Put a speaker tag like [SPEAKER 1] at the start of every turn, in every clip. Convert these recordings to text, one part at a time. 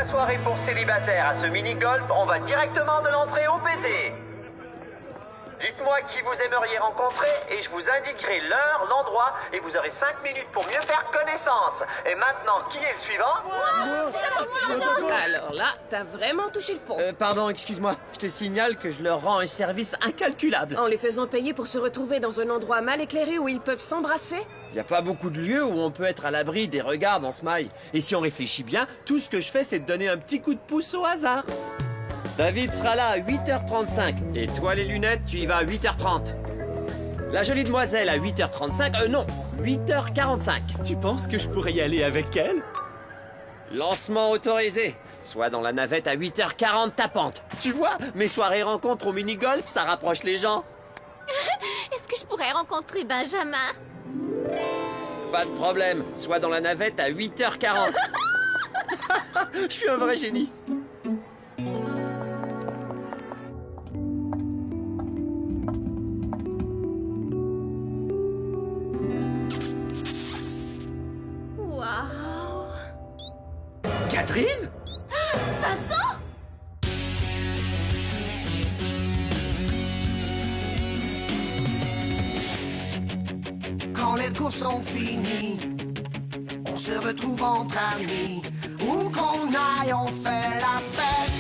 [SPEAKER 1] la soirée pour célibataires à ce mini-golf, on va directement de l'entrée au baiser. Dites-moi qui vous aimeriez rencontrer et je vous indiquerai l'heure, l'endroit et vous aurez 5 minutes pour mieux faire connaissance. Et maintenant, qui est le suivant?
[SPEAKER 2] Alors là, t'as vraiment touché le fond.
[SPEAKER 3] Pardon, excuse-moi. Je te signale que je leur rends un service incalculable.
[SPEAKER 2] En les faisant payer pour se retrouver dans un endroit mal éclairé où ils peuvent s'embrasser?
[SPEAKER 3] Y a pas beaucoup de lieux où on peut être à l'abri des regards dans ce mail. Et si on réfléchit bien, tout ce que je fais, c'est de donner un petit coup de pouce au hasard. David sera là à 8h35. Et toi, les lunettes, tu y vas à 8h30. La jolie demoiselle à 8h35. Non, 8h45.
[SPEAKER 4] Tu penses que je pourrais y aller avec elle?
[SPEAKER 3] Lancement autorisé. Soit dans la navette à 8h40 tapante. Tu vois, mes soirées rencontres au mini-golf, ça rapproche les gens.
[SPEAKER 5] Est-ce que je pourrais rencontrer Benjamin?
[SPEAKER 3] Pas de problème. Soit dans la navette à 8h40. Je suis un vrai génie.
[SPEAKER 5] Waouh!
[SPEAKER 4] Catherine?
[SPEAKER 5] Vincent?
[SPEAKER 6] Quand les cours sont finis, on se retrouve entre amis. Où qu'on aille, on fait la fête.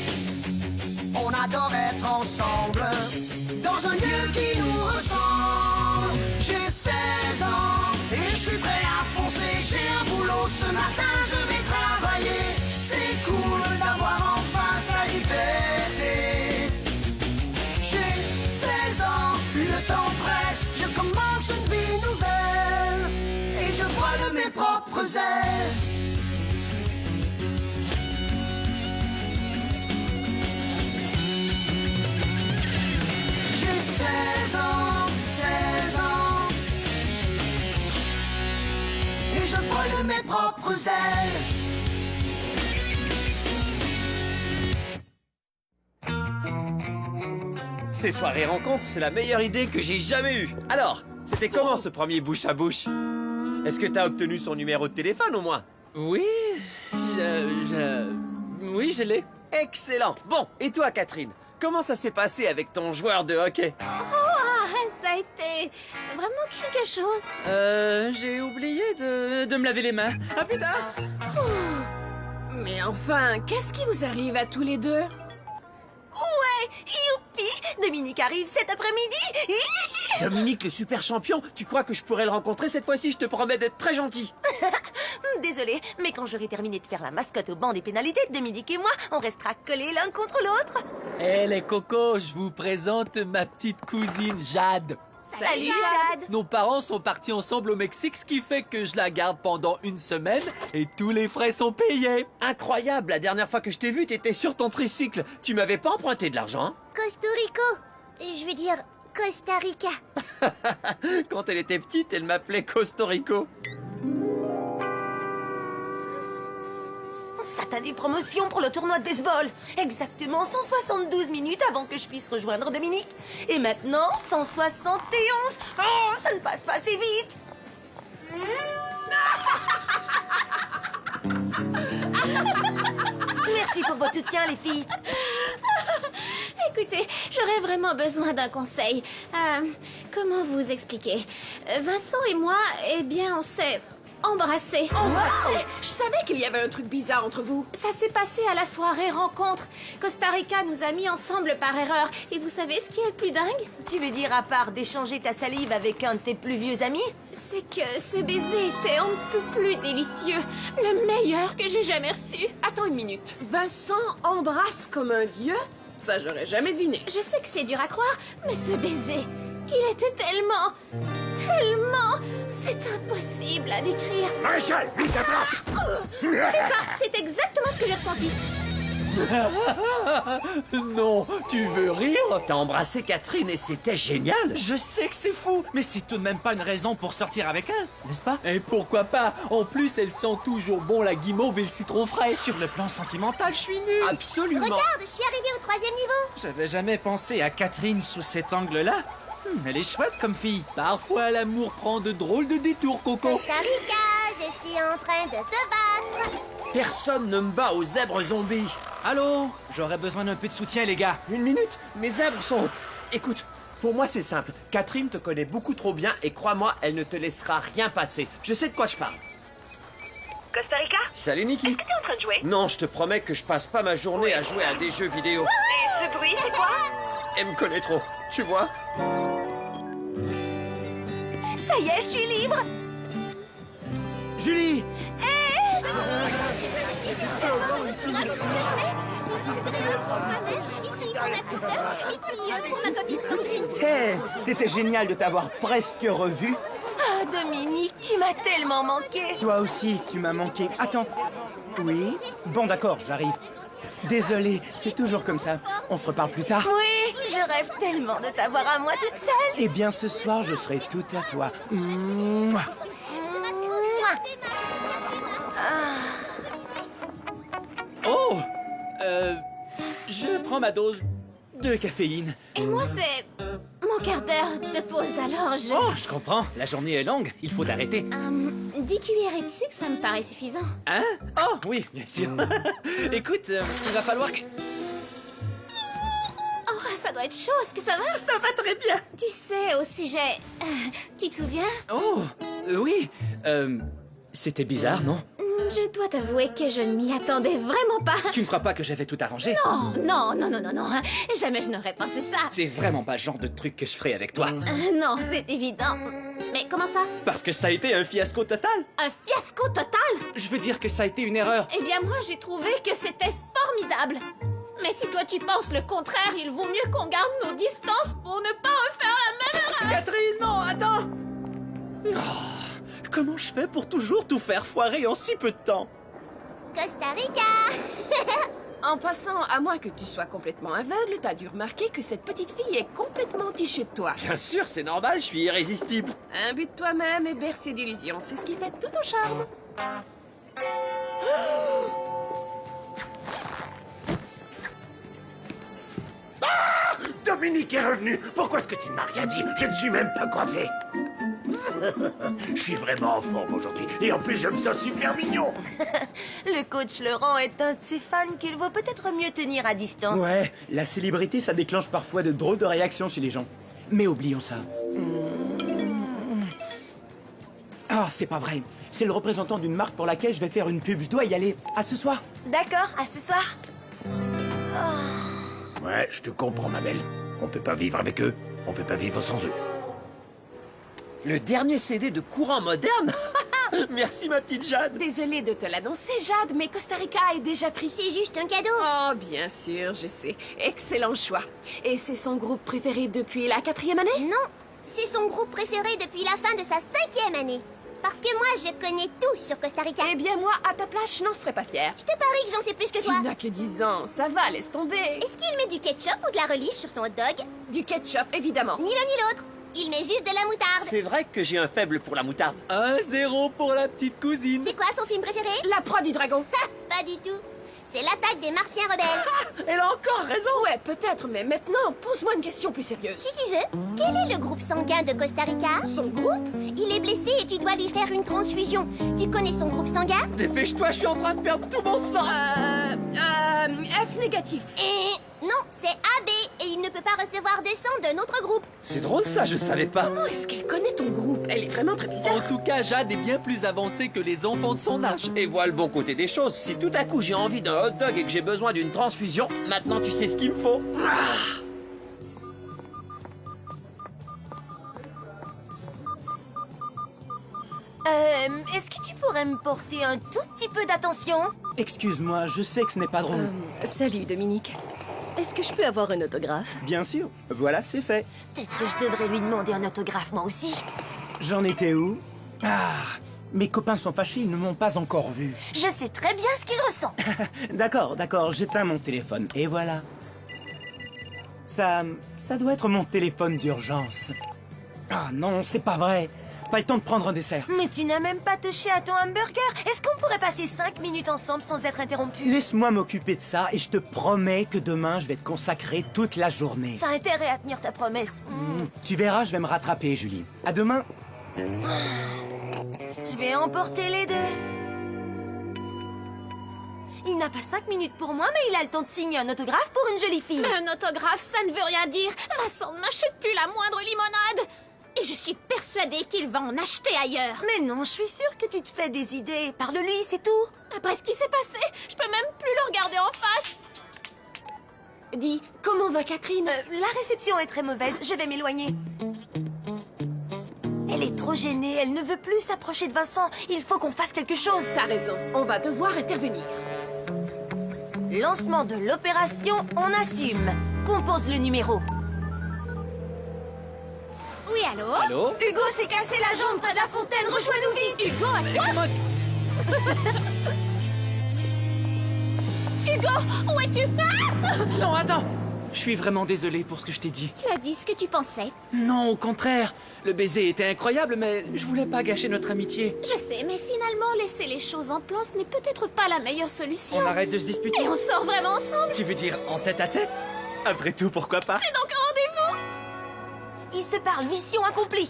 [SPEAKER 6] On adore être ensemble, dans un lieu qui nous ressemble. J'ai 16 ans et je suis prêt à foncer. J'ai un boulot ce matin, je vais travailler. C'est cool d'avoir enfin sa liberté. J'ai 16 ans, le temps presse. Je commence une vie nouvelle et je vole de mes propres ailes. J'ai 16 ans, 16 ans et je vole de mes propres ailes.
[SPEAKER 3] Ces soirées rencontres, c'est la meilleure idée que j'ai jamais eue. Alors, c'était comment ce premier bouche à bouche? Est-ce que t'as obtenu son numéro de téléphone au moins?
[SPEAKER 4] Oui, Oui, je l'ai.
[SPEAKER 3] Excellent. Bon, et toi Catherine? Comment ça s'est passé avec ton joueur de hockey?
[SPEAKER 5] Ah, ça a été vraiment quelque chose.
[SPEAKER 4] J'ai oublié de me laver les mains. À plus tard.
[SPEAKER 2] Mais enfin, qu'est-ce qui vous arrive à tous les deux?
[SPEAKER 5] Ouais, youpi! Dominique arrive cet après-midi.
[SPEAKER 3] Dominique, le super champion, tu crois que je pourrais le rencontrer cette fois-ci? Je te promets d'être très gentil.
[SPEAKER 5] Désolée, mais quand j'aurai terminé de faire la mascotte au banc des pénalités, Dominique et moi, on restera collés l'un contre l'autre.
[SPEAKER 4] Hé les cocos, je vous présente ma petite cousine Jade.
[SPEAKER 5] Salut Jade!
[SPEAKER 4] Nos parents sont partis ensemble au Mexique, ce qui fait que je la garde pendant une semaine et tous les frais sont payés.
[SPEAKER 3] Incroyable, la dernière fois que je t'ai vu, t'étais sur ton tricycle. Tu m'avais pas emprunté de l'argent, hein?
[SPEAKER 7] Costa Rico. Je veux dire Costa Rica.
[SPEAKER 3] Quand elle était petite, elle m'appelait Costarico.
[SPEAKER 5] Satanée promotion pour le tournoi de baseball. Exactement 172 minutes avant que je puisse rejoindre Dominique. Et maintenant, 171. Oh, ça ne passe pas assez vite. Merci pour votre soutien, les filles. Écoutez, j'aurais vraiment besoin d'un conseil. Comment vous expliquer? Vincent et moi, eh bien, on s'est embrassés.
[SPEAKER 2] Embrassé! Je savais qu'il y avait un truc bizarre entre vous.
[SPEAKER 5] Ça s'est passé à la soirée rencontre. Costa Rica nous a mis ensemble par erreur. Et vous savez ce qui est le plus dingue? Tu veux dire à part d'échanger ta salive avec un de tes plus vieux amis? C'est que ce baiser était un peu plus délicieux. Le meilleur que j'ai jamais reçu.
[SPEAKER 2] Attends une minute. Vincent embrasse comme un dieu? Ça, j'aurais jamais deviné.
[SPEAKER 5] Je sais que c'est dur à croire, mais ce baiser, il était tellement... C'est impossible à décrire.
[SPEAKER 6] Rachel, vite attrape!
[SPEAKER 5] C'est ça, c'est exactement ce que j'ai ressenti.
[SPEAKER 4] Non, tu veux rire?
[SPEAKER 3] T'as embrassé Catherine et c'était génial.
[SPEAKER 4] Je sais que c'est fou, mais c'est tout de même pas une raison pour sortir avec elle, n'est-ce pas? Et pourquoi pas? En plus, elle sent toujours bon la guimauve et le citron frais. Sur le plan sentimental, je suis nul.
[SPEAKER 3] Absolument.
[SPEAKER 7] Regarde, je suis arrivée au 3e niveau.
[SPEAKER 4] J'avais jamais pensé à Catherine sous cet angle-là. Elle est chouette comme fille. Parfois, l'amour prend de drôles de détours, Coco.
[SPEAKER 7] Costa Rica, je suis en train de te battre.
[SPEAKER 3] Personne ne me bat aux zèbres zombies.
[SPEAKER 4] Allô? J'aurais besoin d'un peu de soutien, les gars.
[SPEAKER 3] Une minute, mes zèbres sont... Écoute, pour moi c'est simple. Catherine te connaît beaucoup trop bien et crois-moi, elle ne te laissera rien passer. Je sais de quoi je parle.
[SPEAKER 8] Costa Rica?
[SPEAKER 3] Salut Nikki.
[SPEAKER 8] Est-ce que t'es en train de jouer?
[SPEAKER 3] Non, je te promets que je passe pas ma journée à jouer à des jeux vidéo.
[SPEAKER 8] Et ce bruit, c'est quoi?
[SPEAKER 3] Elle me connaît trop, tu vois?
[SPEAKER 5] Ça y est, je suis libre.
[SPEAKER 4] Julie!
[SPEAKER 9] Hé, c'était génial de t'avoir presque revu.
[SPEAKER 5] Ah, Dominique, tu m'as tellement manqué.
[SPEAKER 9] Toi aussi, tu m'as manqué. Attends. Oui? Bon, d'accord, j'arrive. Désolé, c'est toujours comme ça. On se reparle plus tard.
[SPEAKER 5] Oui, je rêve tellement de t'avoir à moi toute seule.
[SPEAKER 9] Eh bien, ce soir, je serai tout à toi. Mouah.
[SPEAKER 4] Oh! Je prends ma dose de caféine.
[SPEAKER 5] Et moi, c'est mon quart d'heure de pause, alors je...
[SPEAKER 4] Oh, je comprends. La journée est longue. Il faut arrêter.
[SPEAKER 5] 10 cuillerées de sucre, ça me paraît suffisant.
[SPEAKER 4] Hein? Oh, oui, bien sûr. Écoute, il va falloir que...
[SPEAKER 5] Oh, ça doit être chaud, est-ce que ça va?
[SPEAKER 4] Ça va très bien.
[SPEAKER 5] Tu sais, au sujet... tu te souviens?
[SPEAKER 4] Oh, oui. C'était bizarre, non?
[SPEAKER 5] Je dois t'avouer que je ne m'y attendais vraiment pas.
[SPEAKER 4] Tu ne crois pas que j'avais tout arrangé?
[SPEAKER 5] Non. Jamais je n'aurais pensé ça.
[SPEAKER 4] C'est vraiment pas le genre de truc que je ferais avec toi.
[SPEAKER 5] Non, c'est évident. Mais comment ça?
[SPEAKER 4] Parce que ça a été un fiasco total.
[SPEAKER 5] Un fiasco total?
[SPEAKER 4] Je veux dire que ça a été une erreur.
[SPEAKER 5] Eh bien, moi, j'ai trouvé que c'était formidable. Mais si toi, tu penses le contraire, il vaut mieux qu'on garde nos distances pour ne pas refaire la même erreur.
[SPEAKER 4] Catherine, non, attends! Oh, comment je fais pour toujours tout faire foirer en si peu de temps?
[SPEAKER 7] Costa Rica.
[SPEAKER 2] En passant, à moins que tu sois complètement aveugle, t'as dû remarquer que cette petite fille est complètement tichée de toi.
[SPEAKER 3] Bien sûr, c'est normal, je suis irrésistible.
[SPEAKER 2] Un but de toi-même et bercé d'illusions, c'est ce qui fait tout ton charme.
[SPEAKER 10] Dominique est revenu. Pourquoi est-ce que tu ne m'as rien dit? Je ne suis même pas coiffé. Je suis vraiment en forme aujourd'hui. Et en plus, je me sens super mignon.
[SPEAKER 5] Le coach Laurent est un de ces fans qu'il vaut peut-être mieux tenir à distance.
[SPEAKER 9] Ouais, la célébrité, ça déclenche parfois de drôles de réactions chez les gens. Mais oublions ça. Ah, c'est pas vrai. C'est le représentant d'une marque pour laquelle je vais faire une pub. Je dois y aller. À ce soir.
[SPEAKER 5] D'accord, à ce soir.
[SPEAKER 10] Ouais, je te comprends, ma belle. On peut pas vivre avec eux. On peut pas vivre sans eux.
[SPEAKER 3] Le dernier CD de courant moderne? Merci ma petite Jade.
[SPEAKER 2] Désolée de te l'annoncer, Jade, mais Costa Rica est déjà pris.
[SPEAKER 7] C'est juste un cadeau.
[SPEAKER 2] Oh, bien sûr, je sais. Excellent choix. Et c'est son groupe préféré depuis la 4e année?
[SPEAKER 7] Non, c'est son groupe préféré depuis la fin de sa 5e année. Parce que moi, je connais tout sur Costa Rica.
[SPEAKER 2] Eh bien, moi, à ta place, je n'en serais pas fière.
[SPEAKER 7] Je te parie que j'en sais plus que toi.
[SPEAKER 2] Tu n'as que 10 ans, ça va, laisse tomber.
[SPEAKER 7] Est-ce qu'il met du ketchup ou de la relish sur son hot dog?
[SPEAKER 2] Du ketchup, évidemment.
[SPEAKER 7] Ni l'un ni l'autre. Il met juste de la moutarde.
[SPEAKER 3] C'est vrai que j'ai un faible pour la moutarde.
[SPEAKER 4] 1-0 pour la petite cousine.
[SPEAKER 7] C'est quoi son film préféré?
[SPEAKER 2] La proie du dragon.
[SPEAKER 7] Pas du tout. C'est l'attaque des Martiens rebelles.
[SPEAKER 3] Elle a encore raison.
[SPEAKER 2] Ouais, peut-être, mais maintenant, pose-moi une question plus sérieuse.
[SPEAKER 7] Si tu veux, quel est le groupe sanguin de Costa Rica?
[SPEAKER 2] Son groupe?
[SPEAKER 7] Il est blessé et tu dois lui faire une transfusion. Tu connais son groupe sanguin?
[SPEAKER 3] Dépêche-toi, je suis en train de perdre tout mon sang.
[SPEAKER 2] F négatif.
[SPEAKER 7] Non, c'est AB et il ne peut pas recevoir de sang d'un autre groupe.
[SPEAKER 3] C'est drôle ça, je savais pas.
[SPEAKER 2] Comment est-ce qu'elle connaît ton groupe? Elle est vraiment très
[SPEAKER 4] En
[SPEAKER 2] bizarre.
[SPEAKER 4] tout cas, Jade est bien plus avancée que les enfants de son âge.
[SPEAKER 3] Et vois le bon côté des choses. Si tout à coup j'ai envie d'un hot dog et que j'ai besoin d'une transfusion, maintenant tu sais ce qu'il me faut.
[SPEAKER 5] Est-ce que tu pourrais me porter un tout petit peu d'attention?
[SPEAKER 9] Excuse-moi, je sais que ce n'est pas drôle.
[SPEAKER 11] Salut Dominique. Est-ce que je peux avoir un autographe?
[SPEAKER 9] Bien sûr. Voilà, c'est fait.
[SPEAKER 5] Peut-être que je devrais lui demander un autographe, moi aussi.
[SPEAKER 9] J'en étais où? Ah, mes copains sont fâchés, ils ne m'ont pas encore vu.
[SPEAKER 5] Je sais très bien ce qu'il ressent.
[SPEAKER 9] D'accord, j'éteins mon téléphone. Et voilà. Ça doit être mon téléphone d'urgence. Ah non, c'est pas vrai. Pas le temps de prendre un dessert.
[SPEAKER 5] Mais tu n'as même pas touché à ton hamburger. Est-ce qu'on pourrait passer 5 minutes ensemble sans être interrompu?
[SPEAKER 9] Laisse-moi m'occuper de ça et je te promets que demain, je vais te consacrer toute la journée.
[SPEAKER 5] T'as intérêt à tenir ta promesse.
[SPEAKER 9] Tu verras, je vais me rattraper, Julie. À demain.
[SPEAKER 5] Je vais emporter les deux. Il n'a pas 5 minutes pour moi, mais il a le temps de signer un autographe pour une jolie fille.
[SPEAKER 12] Mais un autographe, ça ne veut rien dire. Vincent n'achète plus la moindre limonade. Et je suis persuadée qu'il va en acheter ailleurs.
[SPEAKER 5] Mais non, je suis sûre que tu te fais des idées. Parle-lui, c'est tout.
[SPEAKER 12] Après ce qui s'est passé, je peux même plus le regarder en face.
[SPEAKER 2] Dis, comment va Catherine?
[SPEAKER 5] La réception est très mauvaise, je vais m'éloigner. Elle est trop gênée, elle ne veut plus s'approcher de Vincent. Il faut qu'on fasse quelque chose.
[SPEAKER 2] T'as raison, on va devoir intervenir.
[SPEAKER 5] Lancement de l'opération, on assume. Compose le numéro.
[SPEAKER 12] Oui, allô?
[SPEAKER 4] Allô?
[SPEAKER 5] Hugo s'est cassé la jambe près de la fontaine, rejoins-nous vite.
[SPEAKER 12] Hugo, à quoi? Hugo, où es-tu? Ah!
[SPEAKER 9] Non, attends. Je suis vraiment désolé pour ce que je t'ai dit.
[SPEAKER 12] Tu as dit ce que tu pensais.
[SPEAKER 9] Non, au contraire. Le baiser était incroyable, mais je voulais pas gâcher notre amitié.
[SPEAKER 12] Je sais, mais finalement, laisser les choses en plan, ce n'est peut-être pas la meilleure solution.
[SPEAKER 9] On arrête de se disputer.
[SPEAKER 12] Et on sort vraiment ensemble.
[SPEAKER 9] Tu veux dire en tête à tête? Après tout, pourquoi pas?
[SPEAKER 12] C'est donc un rendez-vous.
[SPEAKER 5] Il se parle, mission accomplie.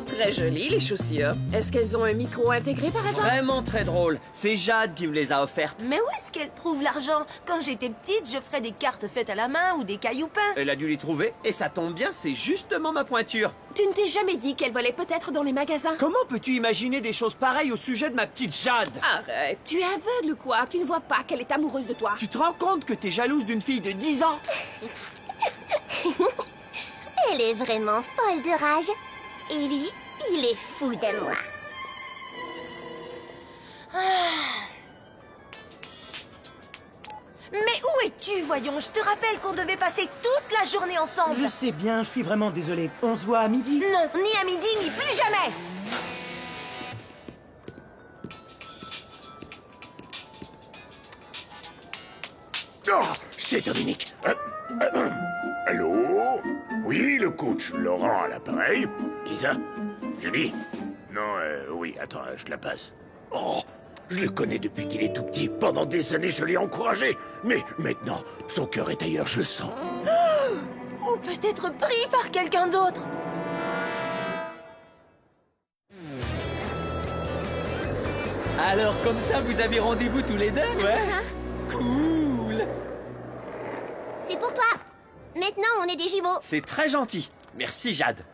[SPEAKER 2] Très jolies, les chaussures. Est-ce qu'elles ont un micro intégré par hasard?
[SPEAKER 3] Vraiment très drôle. C'est Jade qui me les a offertes.
[SPEAKER 5] Mais où est-ce qu'elle trouve l'argent? Quand j'étais petite, je ferais des cartes faites à la main ou des cailloux peints.
[SPEAKER 3] Elle a dû les trouver, et ça tombe bien, c'est justement ma pointure.
[SPEAKER 2] Tu ne t'es jamais dit qu'elle volait peut-être dans les magasins?
[SPEAKER 3] Comment peux-tu imaginer des choses pareilles au sujet de ma petite Jade?
[SPEAKER 2] Arrête, tu es aveugle ou quoi? Tu ne vois pas qu'elle est amoureuse de toi?
[SPEAKER 3] Tu te rends compte que t'es jalouse d'une fille de 10 ans?
[SPEAKER 7] Elle est vraiment folle de rage. Et lui, il est fou de moi.
[SPEAKER 5] Mais où es-tu, voyons? Je te rappelle qu'on devait passer toute la journée ensemble.
[SPEAKER 9] Je sais bien, je suis vraiment désolé. On se voit à midi?
[SPEAKER 5] Non, ni à midi, ni plus jamais.
[SPEAKER 10] Oh, c'est Dominique. Allô? Oui, le coach. Laurent à l'appareil. Qui ça? Julie? Non, oui, attends, je te la passe. Oh, je le connais depuis qu'il est tout petit. Pendant des années, je l'ai encouragé. Mais maintenant, son cœur est ailleurs, je le sens.
[SPEAKER 5] Ou peut-être pris par quelqu'un d'autre.
[SPEAKER 4] Alors, comme ça, vous avez rendez-vous tous les deux? Ouais. Cool.
[SPEAKER 7] C'est pour toi. Maintenant, on est des jumeaux.
[SPEAKER 3] C'est très gentil. Merci, Jade.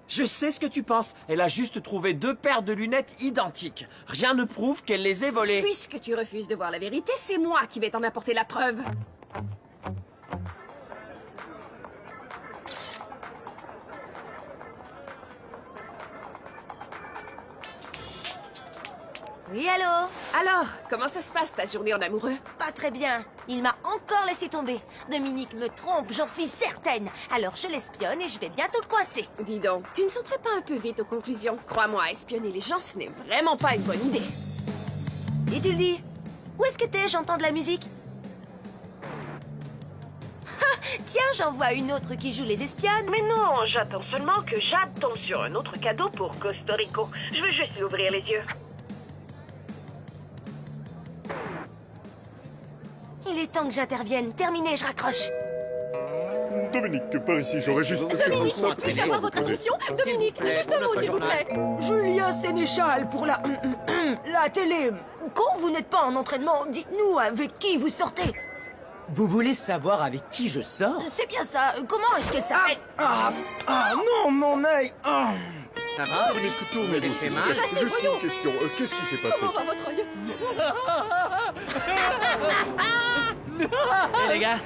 [SPEAKER 3] Je sais ce que tu penses. Elle a juste trouvé 2 paires de lunettes identiques. Rien ne prouve qu'elle les ait volées.
[SPEAKER 2] Puisque tu refuses de voir la vérité, c'est moi qui vais t'en apporter la preuve.
[SPEAKER 5] Oui, allô?
[SPEAKER 2] Alors, comment ça se passe ta journée en amoureux?
[SPEAKER 5] Pas très bien. Il m'a encore laissé tomber. Dominique me trompe, j'en suis certaine. Alors je l'espionne et je vais bientôt le coincer.
[SPEAKER 2] Dis donc, tu ne sauterais pas un peu vite aux conclusions? Crois-moi, espionner les gens, ce n'est vraiment pas une bonne idée.
[SPEAKER 5] Si tu le dis. Où est-ce que t'es? J'entends de la musique. Tiens, j'en vois une autre qui joue les espionnes.
[SPEAKER 8] Mais non, j'attends seulement que Jade tombe sur un autre cadeau pour Costa Rico. Je veux juste lui ouvrir les yeux.
[SPEAKER 5] Il est temps que j'intervienne. Terminé, je raccroche.
[SPEAKER 10] Dominique, par ici, j'aurais juste...
[SPEAKER 2] Dominique, puis-je avoir votre attention? Dominique, juste un mot, s'il vous plaît.
[SPEAKER 5] Julien Sénéchal pour la... la télé. Quand vous n'êtes pas en entraînement, dites-nous avec qui vous sortez.
[SPEAKER 9] Vous voulez savoir avec qui je sors?
[SPEAKER 5] C'est bien ça. Comment est-ce qu'elle s'appelle?
[SPEAKER 9] Non, mon œil!
[SPEAKER 3] Ça va?
[SPEAKER 10] Dominique, tournez-vous.
[SPEAKER 3] fait mal.
[SPEAKER 10] C'est juste une question. Qu'est-ce qui s'est passé?
[SPEAKER 2] Comment va votre œil?
[SPEAKER 4] Eh les gars,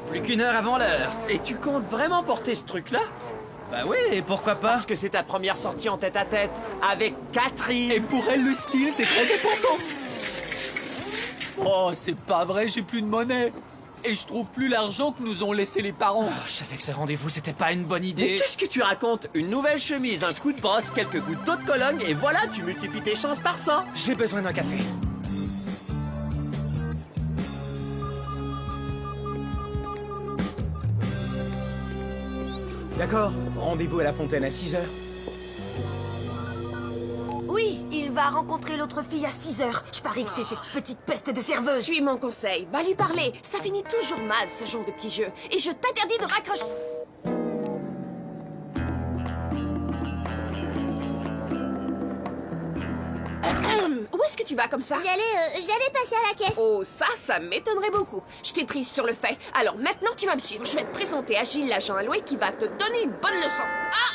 [SPEAKER 4] plus qu'une heure avant l'heure.
[SPEAKER 3] Et tu comptes vraiment porter ce truc-là?
[SPEAKER 4] Bah oui, et pourquoi pas?
[SPEAKER 3] Parce que c'est ta première sortie en tête-à-tête avec Catherine.
[SPEAKER 4] Et pour elle, le style, c'est très important. Oh, c'est pas vrai, j'ai plus de monnaie. Et je trouve plus l'argent que nous ont laissé les parents. Je savais que ce rendez-vous, c'était pas une bonne
[SPEAKER 3] Mais
[SPEAKER 4] idée.
[SPEAKER 3] qu'est-ce que tu racontes? Une nouvelle chemise, un coup de brosse, quelques gouttes d'eau de Cologne, et voilà, tu multiplies tes chances par 100.
[SPEAKER 9] J'ai besoin d'un café. D'accord, rendez-vous à la fontaine à 6h.
[SPEAKER 5] Oui, il va rencontrer l'autre fille à 6h. Je parie que c'est cette petite peste de serveuse.
[SPEAKER 2] Suis mon conseil, va lui parler. Ça finit toujours mal, ce genre de petit jeu. Et je t'interdis de raccrocher. est-ce que tu vas comme ça?
[SPEAKER 7] J'allais passer à la caisse.
[SPEAKER 2] Oh, ça m'étonnerait beaucoup. Je t'ai prise sur le fait. Alors maintenant, tu vas me suivre. Je vais te présenter à Gilles, l'agent alloué, qui va te donner une bonne leçon. Ah!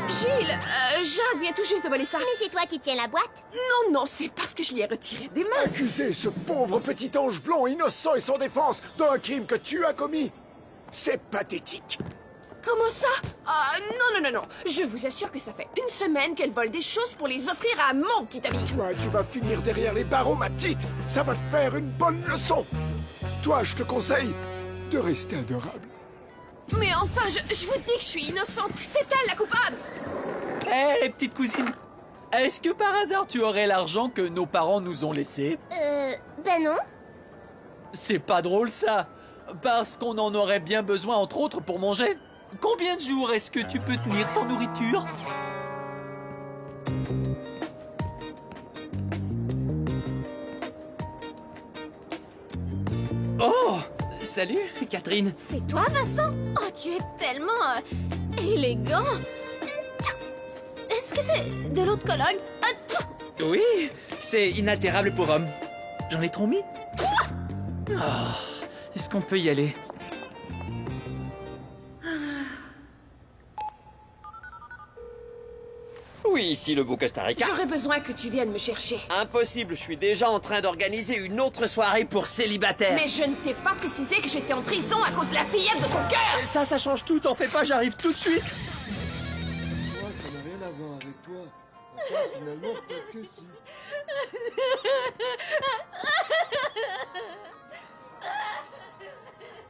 [SPEAKER 2] Gilles, Jade vient tout juste de voler ça.
[SPEAKER 7] Mais c'est toi qui tiens la boîte.
[SPEAKER 2] Non, c'est parce que je lui ai retiré des mains.
[SPEAKER 10] Accuser ce pauvre petit ange blond innocent et sans défense d'un crime que tu as commis. C'est pathétique.
[SPEAKER 2] Comment ça? Ah, non. Je vous assure que ça fait une semaine qu'elle vole des choses pour les offrir à mon petit ami.
[SPEAKER 10] Toi, tu vas finir derrière les barreaux, ma petite. Ça va te faire une bonne leçon. Toi, je te conseille de rester adorable.
[SPEAKER 2] Mais enfin, je vous dis que je suis innocente. C'est elle la coupable.
[SPEAKER 4] Hé, petite cousine, est-ce que par hasard tu aurais l'argent que nos parents nous ont laissé?
[SPEAKER 7] Ben non.
[SPEAKER 4] C'est pas drôle ça, parce qu'on en aurait bien besoin entre autres pour manger. Combien de jours est-ce que tu peux tenir sans nourriture? Oh, salut Catherine.
[SPEAKER 5] C'est toi, Vincent? Oh, tu es tellement élégant. Est-ce que c'est de l'eau de Cologne?
[SPEAKER 4] Oui, c'est inaltérable pour homme. J'en ai trop mis? Oh, est-ce qu'on peut y aller?
[SPEAKER 3] Oui, ici le beau Costa Rica.
[SPEAKER 2] J'aurais besoin que tu viennes me chercher.
[SPEAKER 3] Impossible, je suis déjà en train d'organiser une autre soirée pour célibataires.
[SPEAKER 2] Mais je ne t'ai pas précisé que j'étais en prison à cause de la fillette de ton cœur.
[SPEAKER 3] Ça change tout, t'en fais pas, j'arrive tout de suite.
[SPEAKER 13] Moi, ça n'a rien à voir avec toi. Enfin, finalement, peut-être que si.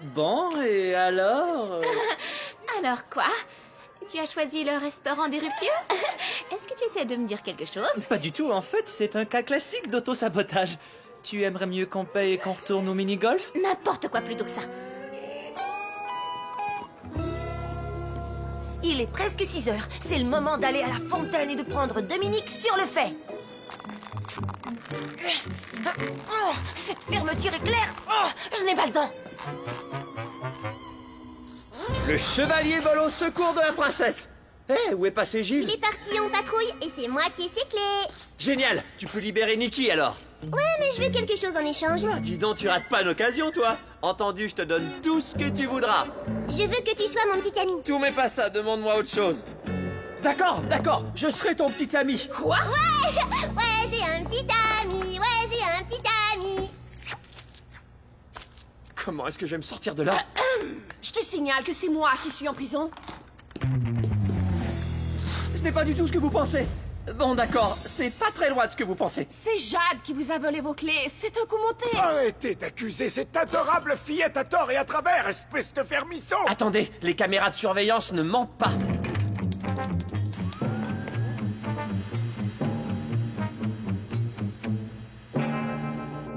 [SPEAKER 4] Bon, et alors
[SPEAKER 5] Alors quoi? Tu as choisi le restaurant des ruptures? Est-ce que tu essaies de me dire quelque chose?
[SPEAKER 4] Pas du tout, en fait, c'est un cas classique d'auto-sabotage. Tu aimerais mieux qu'on paye et qu'on retourne au mini-golf?
[SPEAKER 5] N'importe quoi plutôt que ça. Il est presque 6 heures. C'est le moment d'aller à la fontaine et de prendre Dominique sur le fait. Oh, cette fermeture est claire. Oh, je n'ai pas le temps.
[SPEAKER 3] Le chevalier vole au secours de la princesse. Eh, où est passé Gilles?
[SPEAKER 7] Il est parti en patrouille et c'est moi qui ai ses clés.
[SPEAKER 3] Génial, tu peux libérer Nikki alors.
[SPEAKER 7] Ouais, mais je veux quelque chose en échange.
[SPEAKER 3] Ah, dis donc, tu rates pas une occasion, toi. Entendu, je te donne tout ce que tu voudras.
[SPEAKER 7] Je veux que tu sois mon petit ami.
[SPEAKER 3] Tout mais pas ça, demande-moi autre chose.
[SPEAKER 4] D'accord, je serai ton petit ami.
[SPEAKER 2] Quoi?
[SPEAKER 7] Ouais, j'ai un petit ami. Ouais, j'ai un petit ami.
[SPEAKER 3] Comment est-ce que je vais me sortir de là?
[SPEAKER 2] Je te signale que c'est moi qui suis en prison.
[SPEAKER 3] Ce n'est pas du tout ce que vous pensez. Bon, d'accord, ce n'est pas très loin de ce que vous pensez.
[SPEAKER 2] C'est Jade qui vous a volé vos clés. C'est un coup monté.
[SPEAKER 10] Arrêtez d'accuser cette adorable fillette à tort et à travers, espèce de fermisson.
[SPEAKER 3] Attendez, les caméras de surveillance ne mentent pas.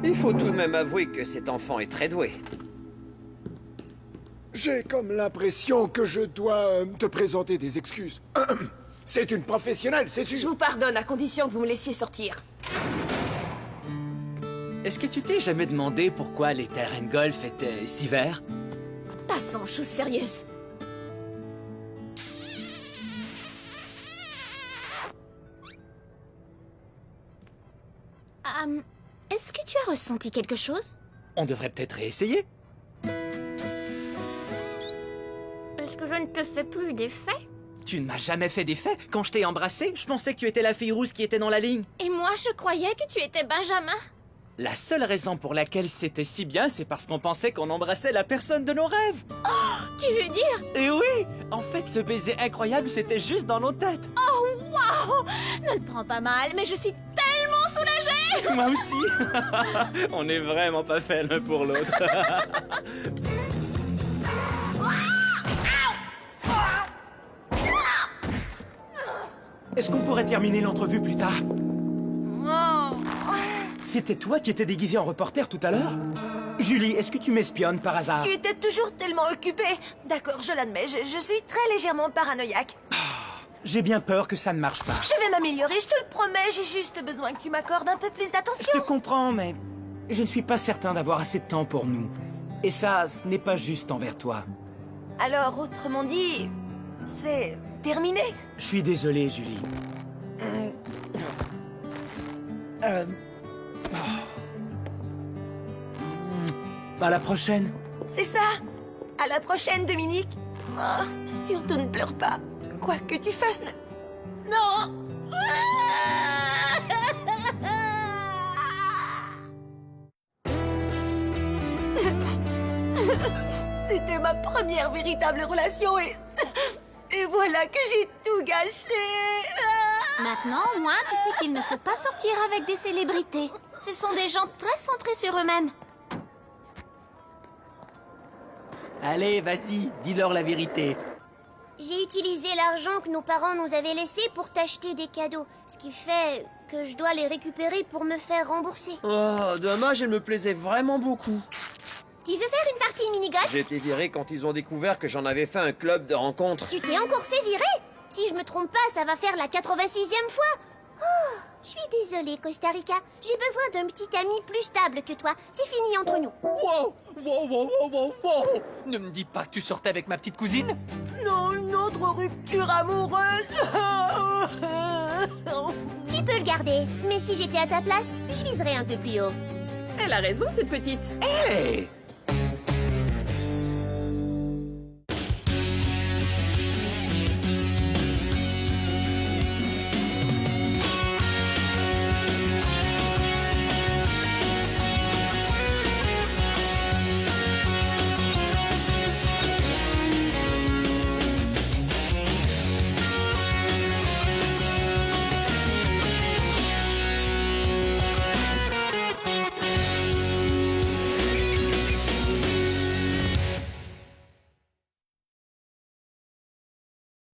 [SPEAKER 3] Il faut tout de même avouer que cet enfant est très doué.
[SPEAKER 10] J'ai comme l'impression que je dois te présenter des excuses. C'est une professionnelle, c'est une...
[SPEAKER 2] Je vous pardonne à condition que vous me laissiez sortir.
[SPEAKER 4] Est-ce que tu t'es jamais demandé pourquoi les terrains de golf étaient si verts?
[SPEAKER 2] Passons aux choses sérieuses.
[SPEAKER 5] Est-ce que tu as ressenti quelque chose?
[SPEAKER 4] On devrait peut-être réessayer.
[SPEAKER 12] Est-ce que je ne te fais plus d'effet?
[SPEAKER 4] Tu ne m'as jamais fait d'effet. Quand je t'ai embrassé, je pensais que tu étais la fille rousse qui était dans la ligne.
[SPEAKER 12] Et moi, je croyais que tu étais Benjamin.
[SPEAKER 4] La seule raison pour laquelle c'était si bien, c'est parce qu'on pensait qu'on embrassait la personne de nos rêves.
[SPEAKER 12] Oh, tu veux dire?
[SPEAKER 4] Et oui! En fait, ce baiser incroyable, c'était juste dans nos têtes.
[SPEAKER 12] Oh, waouh! Ne le prends pas mal, mais je suis tellement soulagée!
[SPEAKER 4] Moi aussi! On n'est vraiment pas faits l'un pour l'autre.
[SPEAKER 9] Est-ce qu'on pourrait terminer l'entrevue plus tard?
[SPEAKER 5] Oh.
[SPEAKER 9] C'était toi qui étais déguisé en reporter tout à l'heure? Julie, est-ce que tu m'espionnes par hasard?
[SPEAKER 5] Tu étais toujours tellement occupée. D'accord, je l'admets, je suis très légèrement paranoïaque.
[SPEAKER 9] J'ai bien peur que ça ne marche pas.
[SPEAKER 5] Je vais m'améliorer, je te le promets, j'ai juste besoin que tu m'accordes un peu plus
[SPEAKER 9] Je
[SPEAKER 5] d'attention.
[SPEAKER 9] te comprends, mais je ne suis pas certain d'avoir assez de temps pour nous. Et ça, ce n'est pas juste envers toi.
[SPEAKER 5] Alors, autrement dit, c'est terminé.
[SPEAKER 9] Je suis désolé, Julie. À la prochaine.
[SPEAKER 5] C'est ça. À la prochaine, Dominique. Oh, surtout ne pleure pas. Quoi que tu fasses, ne... Non. C'était ma première véritable relation et voilà que j'ai tout gâché.
[SPEAKER 12] Maintenant, au moins, tu sais qu'il ne faut pas sortir avec des célébrités. Ce sont des gens très centrés sur eux-mêmes.
[SPEAKER 4] Allez, vas-y, dis-leur la vérité.
[SPEAKER 7] J'ai utilisé l'argent que nos parents nous avaient laissé pour t'acheter des cadeaux. Ce qui fait que je dois les récupérer pour me faire rembourser.
[SPEAKER 3] Oh, dommage, elle me plaisait vraiment beaucoup.
[SPEAKER 7] Tu veux faire une partie mini-golf?
[SPEAKER 3] J'ai été viré quand ils ont découvert que j'en avais fait un club de rencontres.
[SPEAKER 7] Tu t'es encore fait virer? Si je me trompe pas, ça va faire la 86e fois. Oh, je suis désolée, Costa Rica. J'ai besoin d'un petit ami plus stable que toi. C'est fini entre nous.
[SPEAKER 4] Wow, wow, wow, wow, wow, wow. Ne me dis pas que tu sortais avec ma petite cousine.
[SPEAKER 5] Non, une autre rupture amoureuse.
[SPEAKER 7] Tu peux le garder, mais si j'étais à ta place, je viserais un peu plus haut.
[SPEAKER 2] Elle a raison, cette petite.
[SPEAKER 3] Hey!